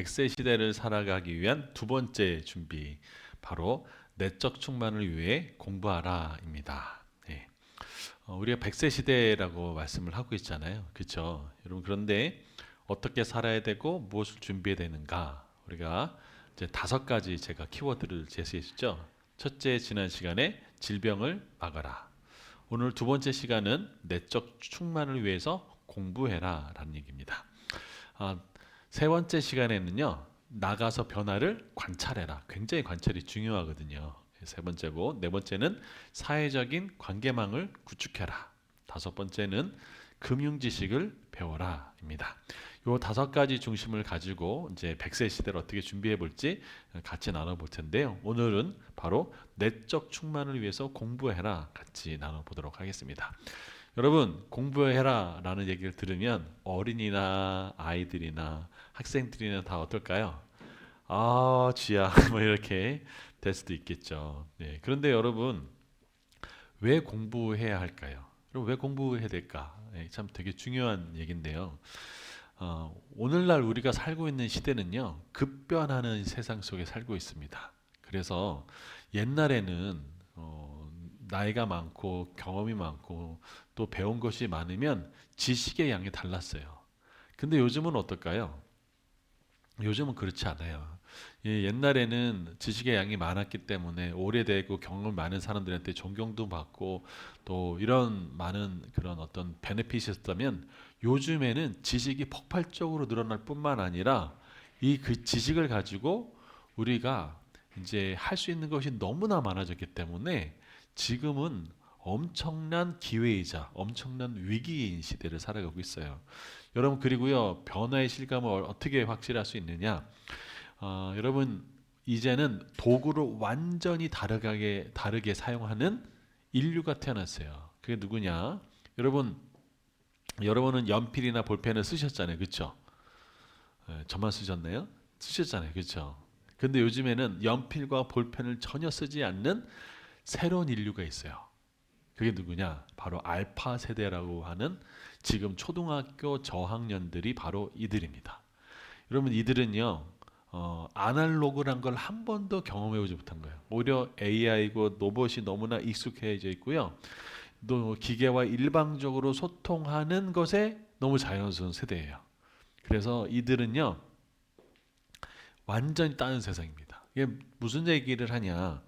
100세 시대를 살아가기 위한 두 번째 준비, 바로 내적 충만을 위해 공부하라입니다. 예. 우리가 100세 시대라고 말씀을 하고 있잖아요. 그렇죠? 여러분, 그런데 어떻게 살아야 되고 무엇을 준비해야 되는가? 우리가 이제 5가지 제가 키워드를 제시했죠. 첫째, 지난 시간에 질병을 막아라. 오늘 두 번째 시간은 내적 충만을 위해서 공부해라라는 얘기입니다. 아, 세 번째 시간에는요, 나가서 변화를 관찰해라. 굉장히 관찰이 중요하거든요. 세 번째고, 네 번째는 사회적인 관계망을 구축해라. 다섯 번째는 금융 지식을 배워라입니다. 요 5가지 중심을 가지고 이제 100세 시대를 어떻게 준비해 볼지 같이 나눠 볼 텐데요. 오늘은 바로 내적 충만을 위해서 공부해라 같이 나눠 보도록 하겠습니다. 여러분, 공부해라 라는 얘기를 들으면 어린이나 아이들이나 학생들이나 다 어떨까요? 아, 쥐야. 뭐 이렇게 될 수도 있겠죠. 네. 그런데 여러분, 왜 공부해야 할까요? 그럼 왜 공부해야 될까? 네, 참 되게 중요한 얘기인데요. 오늘날 우리가 살고 있는 시대는요, 급변하는 세상 속에 살고 있습니다. 그래서 옛날에는 나이가 많고 경험이 많고 또 배운 것이 많으면 지식의 양이 달랐어요. 근데 요즘은 어떨까요? 요즘은 그렇지 않아요. 예, 옛날에는 지식의 양이 많았기 때문에 오래되고 경험 많은 사람들한테 존경도 받고 또 이런 많은 그런 어떤 베네핏이 있었다면, 요즘에는 지식이 폭발적으로 늘어날 뿐만 아니라 이 그 지식을 가지고 우리가 이제 할 수 있는 것이 너무나 많아졌기 때문에 지금은 엄청난 기회이자 엄청난 위기인 시대를 살아가고 있어요. 여러분, 그리고요, 변화의 실감을 어떻게 확실할 수 있느냐? 여러분, 이제는 도구를 완전히 다르게 사용하는 인류가 태어났어요. 그게 누구냐? 여러분은 연필이나 볼펜을 쓰셨잖아요, 그렇죠? 저만 쓰셨나요? 쓰셨잖아요, 그렇죠? 근데 요즘에는 연필과 볼펜을 전혀 쓰지 않는 새로운 인류가 있어요. 그게 누구냐? 바로 알파 세대라고 하는 지금 초등학교 저학년들이 바로 이들입니다. 여러분, 이들은요, 아날로그란 걸 한 번도 경험해보지 못한 거예요. 오히려 AI고 로봇이 너무나 익숙해져 있고요. 또 기계와 일방적으로 소통하는 것에 너무 자연스러운 세대예요. 그래서 이들은요, 완전히 다른 세상입니다. 이게 무슨 얘기를 하냐?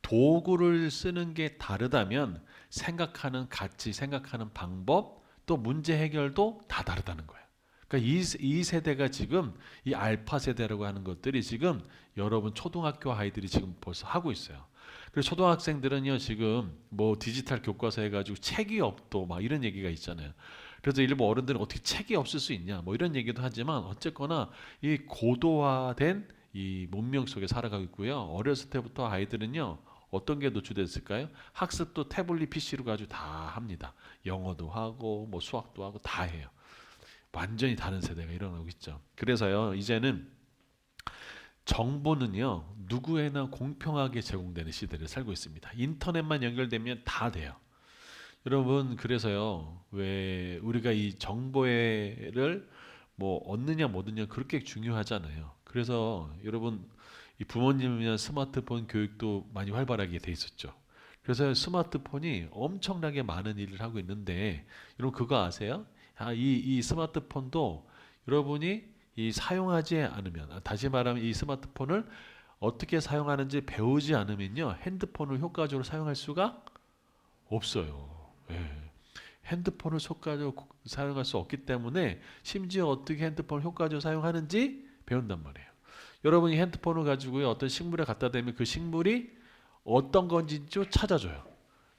도구를 쓰는 게 다르다면 생각하는 가치, 생각하는 방법, 또 문제 해결도 다 다르다는 거예요. 그러니까 이 세대가 지금 이 알파 세대라고 하는 것들이 지금 여러분 초등학교 아이들이 지금 벌써 하고 있어요. 그래서 초등학생들은요, 지금 뭐 디지털 교과서 해가지고 책이 없도 막 이런 얘기가 있잖아요. 그래서 일부 어른들은 어떻게 책이 없을 수 있냐 뭐 이런 얘기도 하지만, 어쨌거나 이 고도화된 이 문명 속에 살아가고 있고요. 어렸을 때부터 아이들은요, 어떤 게 노출됐을까요? 학습도 태블릿 PC로 가지고 다 합니다. 영어도 하고 뭐 수학도 하고 다 해요. 완전히 다른 세대가 일어나고 있죠. 그래서요, 이제는 정보는요, 누구에나 공평하게 제공되는 시대를 살고 있습니다. 인터넷만 연결되면 다 돼요. 여러분, 그래서요, 왜 우리가 이 정보를 뭐 얻느냐 못 얻느냐 그렇게 중요하잖아요. 그래서 여러분, 이 부모님이나 스마트폰 교육도 많이 활발하게 돼 있었죠. 그래서 스마트폰이 엄청나게 많은 일을 하고 있는데, 여러분 그거 아세요? 이 스마트폰도 여러분이 이 사용하지 않으면, 다시 말하면 이 스마트폰을 어떻게 사용하는지 배우지 않으면요, 핸드폰을 효과적으로 사용할 수가 없어요. 예. 핸드폰을 효과적으로 사용할 수 없기 때문에 심지어 어떻게 핸드폰을 효과적으로 사용하는지 배운단 말이에요. 여러분이 핸드폰을 가지고 어떤 식물에 갖다 대면 그 식물이 어떤 건지 찾아줘요.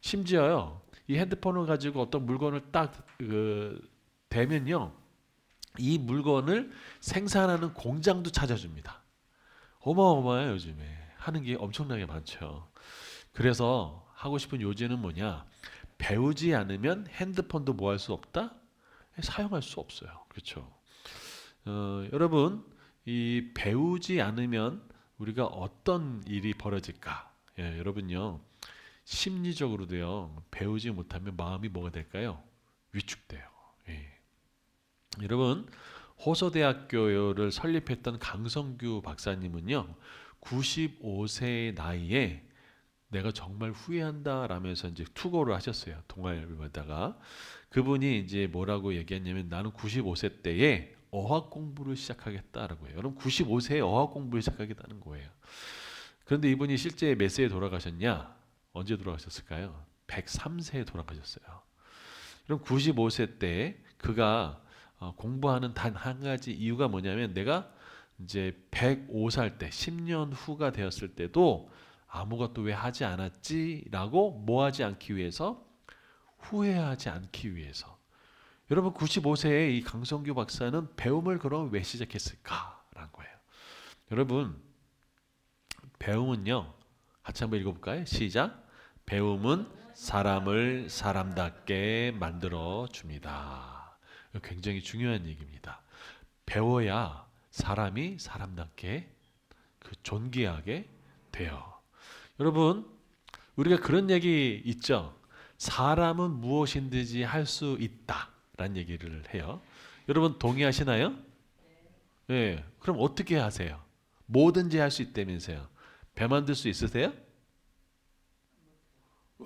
심지어요, 이 핸드폰을 가지고 어떤 물건을 딱 대면요, 이 물건을 생산하는 공장도 찾아줍니다. 어마어마해요, 요즘에. 하는 게 엄청나게 많죠. 그래서 하고 싶은 요지는 뭐냐? 배우지 않으면 핸드폰도 뭐 할 수 없다? 사용할 수 없어요. 그렇죠? 여러분, 이 배우지 않으면 우리가 어떤 일이 벌어질까? 예, 여러분요, 심리적으로도요, 배우지 못하면 마음이 뭐가 될까요? 위축돼요. 예. 여러분, 호서대학교를 설립했던 강성규 박사님은요, 95세의 나이에 내가 정말 후회한다 라면서 이제 투고를 하셨어요. 동아일보에다가. 그분이 이제 뭐라고 얘기했냐면, 나는 95세 때에 어학 공부를 시작하겠다라고 해요. 여러분, 95세에 어학 공부를 시작하겠다는 거예요. 그런데 이분이 실제 몇 세에 돌아가셨냐? 언제 돌아가셨을까요? 103세에 돌아가셨어요. 그럼 95세 때 그가 공부하는 단 한 가지 이유가 뭐냐면, 내가 이제 105살 때 10년 후가 되었을 때도 아무것도 왜 하지 않았지라고 뭐 하지 않기 위해서, 후회하지 않기 위해서. 여러분, 95세에 이 강성규 박사는 배움을 그럼 왜 시작했을까라는 거예요. 여러분, 배움은요, 같이 한번 읽어볼까요? 시작. 배움은 사람을 사람답게 만들어 줍니다. 굉장히 중요한 얘기입니다. 배워야 사람이 사람답게, 존귀하게 돼요. 여러분, 우리가 그런 얘기 있죠. 사람은 무엇인지 할 수 있다라는 얘기를 해요. 여러분 동의하시나요? 예. 그럼 어떻게 하세요? 뭐든지 할 수 있다면서요. 배 만들 수 있으세요?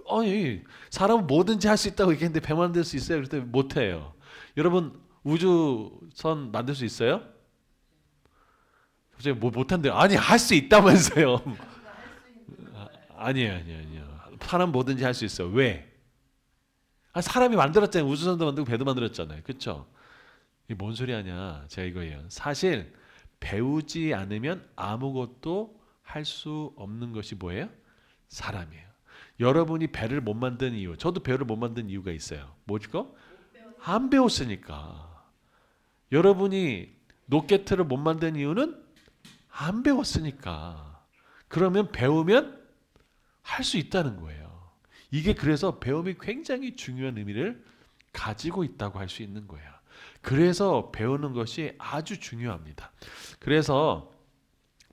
아니, 사람은 뭐든지 할 수 있다고 얘기했는데 배 만들 수 있어요? 그랬더니 못해요. 여러분, 우주선 만들 수 있어요? 갑자기 뭐 못한대요. 아니, 할 수 있다면서요. 아니에요. 사람 뭐든지 할 수 있어요. 왜? 사람이 만들었잖아요. 우주선도 만들고 배도 만들었잖아요. 그렇죠? 이게 뭔 소리 하냐? 제가 이거예요. 사실 배우지 않으면 아무것도 할 수 없는 것이 뭐예요? 사람이에요. 여러분이 배를 못 만든 이유, 저도 배를 못 만든 이유가 있어요. 뭐죠? 안 배웠으니까. 여러분이 로켓을 못 만든 이유는 안 배웠으니까. 그러면 배우면 할 수 있다는 거예요. 이게 그래서 배움이 굉장히 중요한 의미를 가지고 있다고 할 수 있는 거예요. 그래서 배우는 것이 아주 중요합니다. 그래서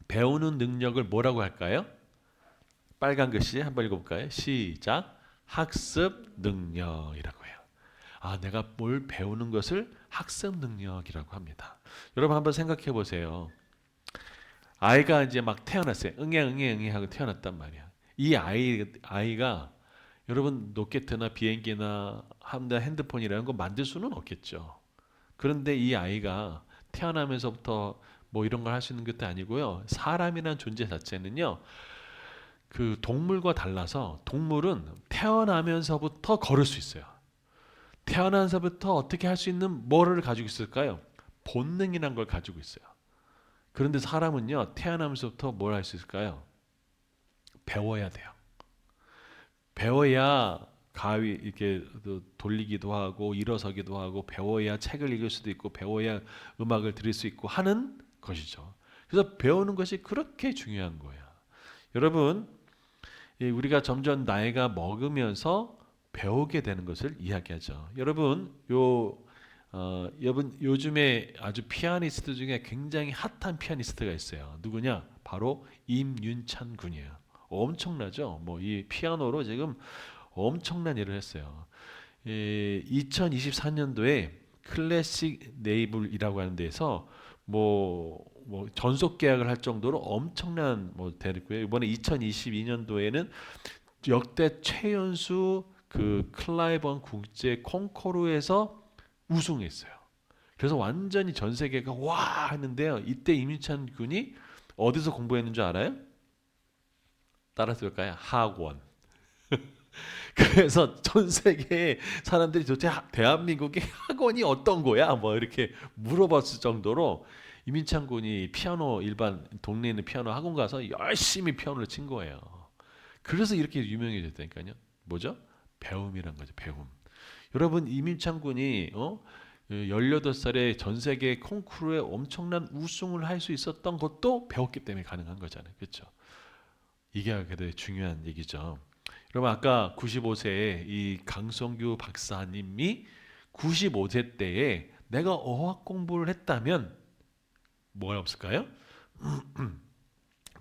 배우는 능력을 뭐라고 할까요? 빨간 글씨 한번 읽어볼까요? 시작. 학습 능력이라고 해요. 내가 뭘 배우는 것을 학습 능력이라고 합니다. 여러분 한번 생각해 보세요. 아이가 이제 막 태어났어요. 응애 하고 태어났단 말이야. 이 아이가 여러분 로켓이나 비행기나 핸드폰 이런 거 만들 수는 없겠죠. 그런데 이 아이가 태어나면서부터 뭐 이런 걸 할 수 있는 것도 아니고요. 사람이라는 존재 자체는요. 그 동물과 달라서 동물은 태어나면서부터 걸을 수 있어요. 태어나면서부터 어떻게 할 수 있는 뭐를 가지고 있을까요? 본능이란 걸 가지고 있어요. 그런데 사람은요. 태어나면서부터 뭘 할 수 있을까요? 배워야 돼요. 배워야 가위 이렇게 돌리기도 하고 일어서기도 하고, 배워야 책을 읽을 수도 있고, 배워야 음악을 들을 수 있고 하는 것이죠. 그래서 배우는 것이 그렇게 중요한 거야. 여러분, 우리가 점점 나이가 먹으면서 배우게 되는 것을 이야기하죠. 여러분, 여러분 요즘에 아주 피아니스트 중에 굉장히 핫한 피아니스트가 있어요. 누구냐? 바로 임윤찬 군이에요. 엄청나죠? 뭐 이 피아노로 지금 엄청난 일을 했어요. 2024년도에 클래식 네이블이라고 하는 데서 뭐 전속 계약을 할 정도로 엄청난 됐고요. 이번에 2022년도에는 역대 최연수 그 클라이번 국제 콩쿠르에서 우승했어요. 그래서 완전히 전 세계가 와 했는데요. 이때 이민찬 군이 어디서 공부했는 줄 알아요? 따라서 볼까요? 학원. 그래서 전 세계 사람들이 도대체 대한민국의 학원이 어떤 거야? 뭐 이렇게 물어봤을 정도로 이민찬 군이 피아노 일반 동네에 있는 피아노 학원 가서 열심히 피아노를 친 거예요. 그래서 이렇게 유명해졌다니까요. 뭐죠? 배움이란 거죠. 배움. 여러분 이민찬 군이 18살에 전 세계 콩쿠르에 엄청난 우승을 할 수 있었던 것도 배웠기 때문에 가능한 거잖아요. 그렇죠? 이게 되게 중요한 얘기죠. 여러분 아까 95세에 이 강성규 박사님이 95세 때에 내가 어학 공부를 했다면 뭐가 없을까요?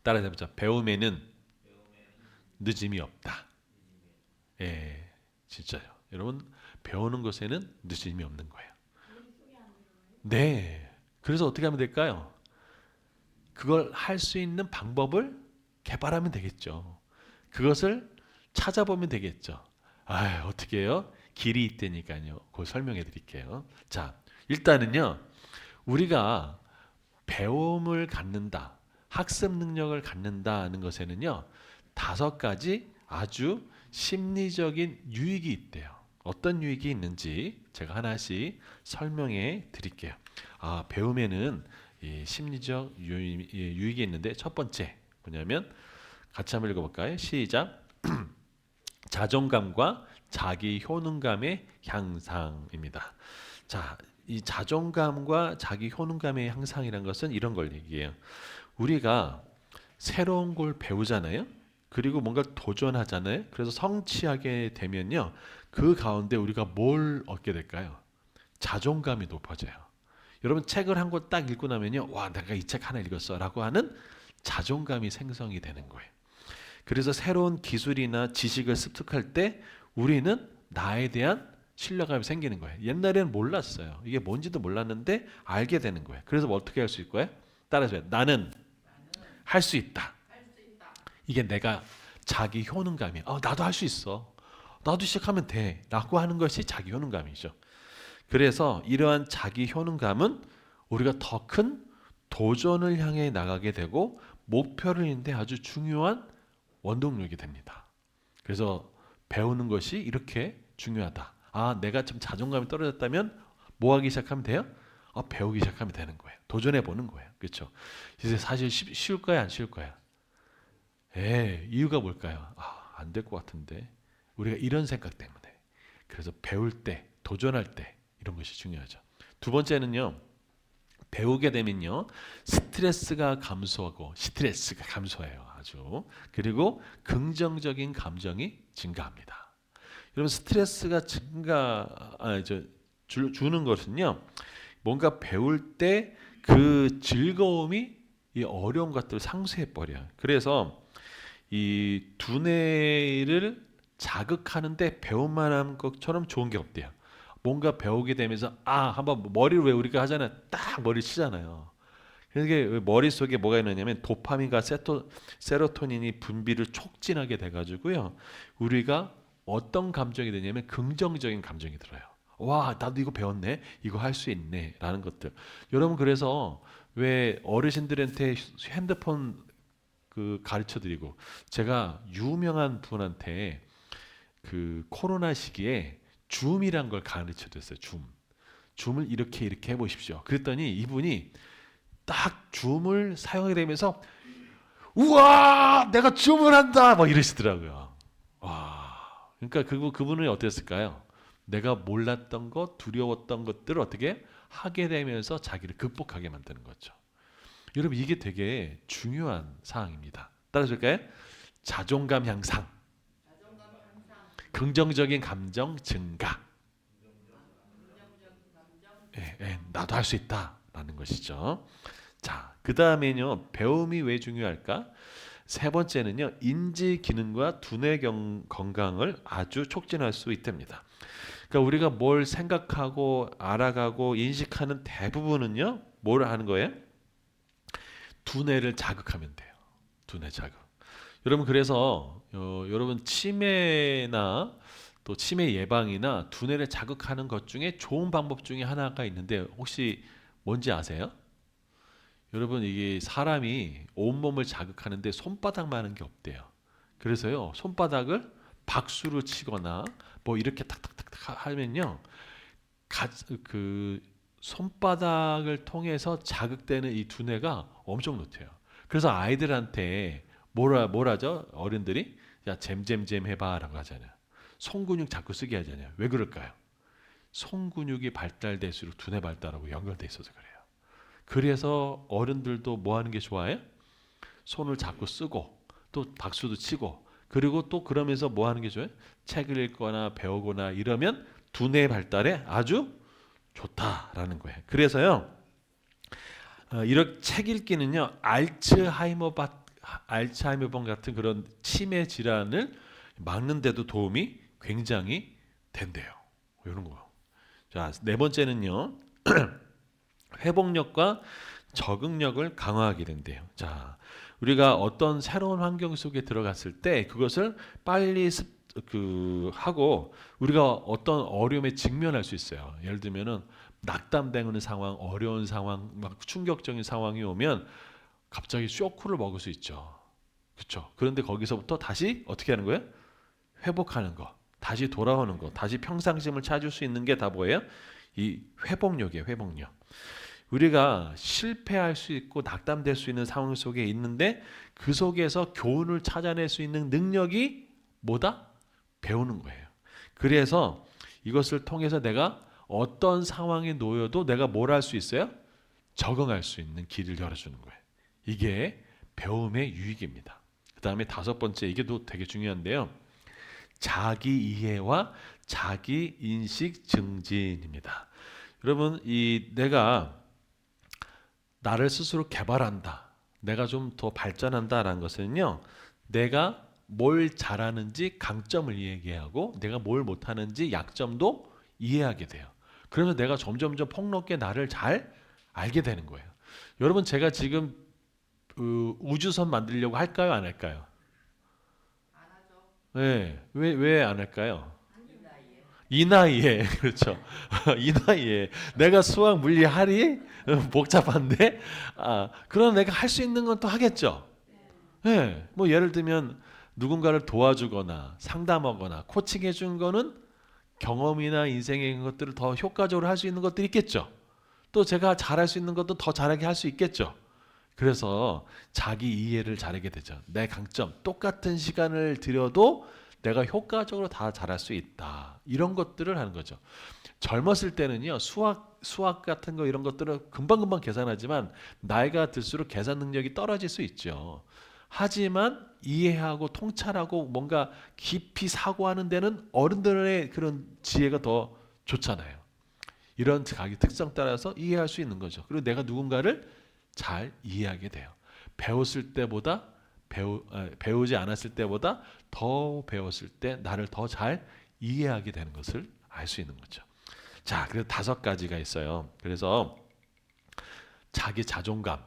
따라해 보자. 배움에는 늦음이 없다. 예, 진짜요. 여러분 배우는 것에는 늦음이 없는 거예요. 네. 그래서 어떻게 하면 될까요? 그걸 할 수 있는 방법을 개발하면 되겠죠. 그것을 찾아보면 되겠죠. 어떻게 해요? 길이 있다니까요. 그걸 설명해 드릴게요. 자, 일단은요. 우리가 배움을 갖는다, 학습 능력을 갖는다는 것에는요. 5가지 아주 심리적인 유익이 있대요. 어떤 유익이 있는지 제가 하나씩 설명해 드릴게요. 배움에는 이 심리적 유익이 있는데 첫 번째 뭐냐면 같이 한번 읽어볼까요? 시작. 자존감과 자기 효능감의 향상입니다. 자, 이 자존감과 자기 효능감의 향상이란 것은 이런 걸 얘기해요. 우리가 새로운 걸 배우잖아요. 그리고 뭔가 도전하잖아요. 그래서 성취하게 되면요. 그 가운데 우리가 뭘 얻게 될까요? 자존감이 높아져요. 여러분 책을 한 권 딱 읽고 나면요. 와, 내가 이 책 하나 읽었어 라고 하는 자존감이 생성이 되는 거예요. 그래서 새로운 기술이나 지식을 습득할 때 우리는 나에 대한 신뢰감이 생기는 거예요. 옛날에는 몰랐어요. 이게 뭔지도 몰랐는데 알게 되는 거예요. 그래서 뭐 어떻게 할 수 있고요? 따라서요. 나는 할 수 있다. 이게 내가 자기 효능감이야. 나도 할 수 있어. 나도 시작하면 돼. 라고 하는 것이 자기 효능감이죠. 그래서 이러한 자기 효능감은 우리가 더 큰 도전을 향해 나가게 되고 목표를 이루는데 아주 중요한 원동력이 됩니다. 그래서 배우는 것이 이렇게 중요하다. 내가 좀 자존감이 떨어졌다면 뭐 하기 시작하면 돼요? 배우기 시작하면 되는 거예요. 도전해 보는 거예요. 그렇죠? 이제 사실 쉬울 거야, 안 쉬울 거야? 이유가 뭘까요? 안 될 것 같은데. 우리가 이런 생각 때문에. 그래서 배울 때, 도전할 때 이런 것이 중요하죠. 두 번째는요. 배우게 되면요. 스트레스가 감소해요. 아주. 그리고 긍정적인 감정이 증가합니다. 여러분 스트레스가 주는 것은요. 뭔가 배울 때 그 즐거움이 이 어려운 것들을 상쇄해 버려요. 그래서 이 두뇌를 자극하는데 배움만한 것처럼 좋은 게 없대요. 뭔가 배우게 되면서 한번 머리를 왜 우리가 하잖아요. 딱 머리 치잖아요. 그게 머릿속에 뭐가 있느냐면 도파민과 세로토닌이 분비를 촉진하게 돼가지고요. 우리가 어떤 감정이 되냐면 긍정적인 감정이 들어요. 와, 나도 이거 배웠네. 이거 할 수 있네. 라는 것들. 여러분 그래서 왜 어르신들한테 핸드폰 가르쳐 드리고 제가 유명한 분한테 그 코로나 시기에 줌이란 걸 가르쳐 드렸어요. 줌을 이렇게 해 보십시오. 그랬더니 이분이 딱 줌을 사용하게 되면서 우와 내가 줌을 한다 막 이러시더라고요. 와, 그러니까 그분은 어땠을까요? 내가 몰랐던 것, 두려웠던 것들을 어떻게 하게 되면서 자기를 극복하게 만드는 거죠. 여러분 이게 되게 중요한 사항입니다. 따라줄까요? 자존감 향상, 긍정적인 감정 증가. 나도 할 수 있다라는 것이죠. 자, 그 다음에는요. 배움이 왜 중요할까? 세 번째는요. 인지 기능과 두뇌 건강을 아주 촉진할 수 있답니다. 그러니까 우리가 뭘 생각하고 알아가고 인식하는 대부분은요. 뭘 하는 거예요? 두뇌를 자극하면 돼요. 두뇌 자극. 여러분 그래서 여러분 치매나 또 치매 예방이나 두뇌를 자극하는 것 중에 좋은 방법 중에 하나가 있는데 혹시 뭔지 아세요? 여러분 이게 사람이 온몸을 자극하는데 손바닥만 하는 게 없대요. 그래서요 손바닥을 박수로 치거나 뭐 이렇게 탁탁탁 하면요 그 손바닥을 통해서 자극되는 이 두뇌가 엄청 높대요. 그래서 아이들한테 뭐라죠? 어른들이 야 잼잼잼 해봐라고 하잖아요. 손근육 자꾸 쓰게 하잖아요. 왜 그럴까요? 손근육이 발달될수록 두뇌 발달하고 연결돼 있어서 그래요. 그래서 어른들도 뭐 하는 게 좋아해요? 손을 자꾸 쓰고 또 박수도 치고 그리고 또 그러면서 뭐 하는 게 좋아요? 책을 읽거나 배우거나 이러면 두뇌 발달에 아주 좋다라는 거예요. 그래서요. 이렇게 책 읽기는요. 알츠하이머병 같은 그런 치매 질환을 막는 데도 도움이 굉장히 된대요. 이런 거. 자, 네 번째는요. 회복력과 적응력을 강화하게 된대요. 자, 우리가 어떤 새로운 환경 속에 들어갔을 때 그것을 빨리 하고 우리가 어떤 어려움에 직면할 수 있어요. 예를 들면은 낙담되는 상황, 어려운 상황, 막 충격적인 상황이 오면 갑자기 쇼크를 먹을 수 있죠. 그렇죠? 그런데 거기서부터 다시 어떻게 하는 거예요? 회복하는 거, 다시 돌아오는 거, 다시 평상심을 찾을 수 있는 게 다 뭐예요? 이 회복력이에요. 회복력. 우리가 실패할 수 있고 낙담될 수 있는 상황 속에 있는데 그 속에서 교훈을 찾아낼 수 있는 능력이 뭐다? 배우는 거예요. 그래서 이것을 통해서 내가 어떤 상황에 놓여도 내가 뭘 할 수 있어요? 적응할 수 있는 길을 열어주는 거예요. 이게 배움의 유익입니다. 그 다음에 다섯 번째, 이게 또 되게 중요한데요. 자기 이해와 자기 인식 증진입니다. 여러분, 이 내가 나를 스스로 개발한다, 내가 좀 더 발전한다라는 것은요, 내가 뭘 잘하는지 강점을 이해하고 내가 뭘 못하는지 약점도 이해하게 돼요. 그러면 내가 점점점 폭넓게 나를 잘 알게 되는 거예요. 여러분, 제가 지금 우주선 만들려고 할까요, 안 할까요? 네, 왜 안 할까요? 이 나이에 그렇죠. 이 나이에 내가 수학 물리 할이 복잡한데 그럼 내가 할 수 있는 건 또 하겠죠. 네, 뭐 예를 들면 누군가를 도와주거나 상담하거나 코칭해 준 거는 경험이나 인생의 것들을 더 효과적으로 할 수 있는 것들이 있겠죠. 또 제가 잘할 수 있는 것도 더 잘하게 할 수 있겠죠. 그래서 자기 이해를 잘하게 되죠. 내 강점, 똑같은 시간을 들여도 내가 효과적으로 다 잘할 수 있다. 이런 것들을 하는 거죠. 젊었을 때는요, 수학 같은 거 이런 것들은 금방금방 계산하지만 나이가 들수록 계산 능력이 떨어질 수 있죠. 하지만 이해하고 통찰하고 뭔가 깊이 사고하는 데는 어른들의 그런 지혜가 더 좋잖아요. 이런 자기 특성 따라서 이해할 수 있는 거죠. 그리고 내가 누군가를 잘 이해하게 돼요. 배웠을 때보다 배우지 않았을 때보다 더 배웠을 때 나를 더 잘 이해하게 되는 것을 알 수 있는 거죠. 자, 그래서 다섯 가지가 있어요. 그래서 자기 자존감,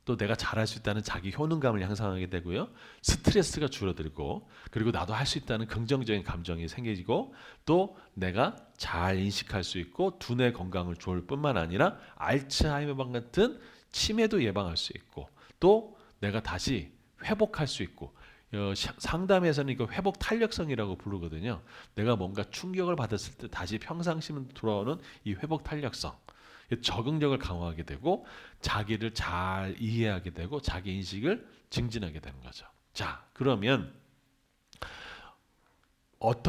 또 내가 잘할 수 있다는 자기 효능감을 향상하게 되고요. 스트레스가 줄어들고, 그리고 나도 할 수 있다는 긍정적인 감정이 생기고, 또 내가 잘 인식할 수 있고 두뇌 건강을 좋을 뿐만 아니라 알츠하이머병 같은 치매도 예방할 수 있고, 또 내가 다시 회복할 수 있고, 상담에서는 이거 회복 탄력성이라고 부르거든요. 내가 뭔가 충격을 받았을 때 다시 평상심으로 돌아오는 이 회복 탄력성, 적응력을 강화하게 되고 자기를 잘 이해하게 되고 자기 인식을 증진하게 되는 거죠. 자, 그러면 어떤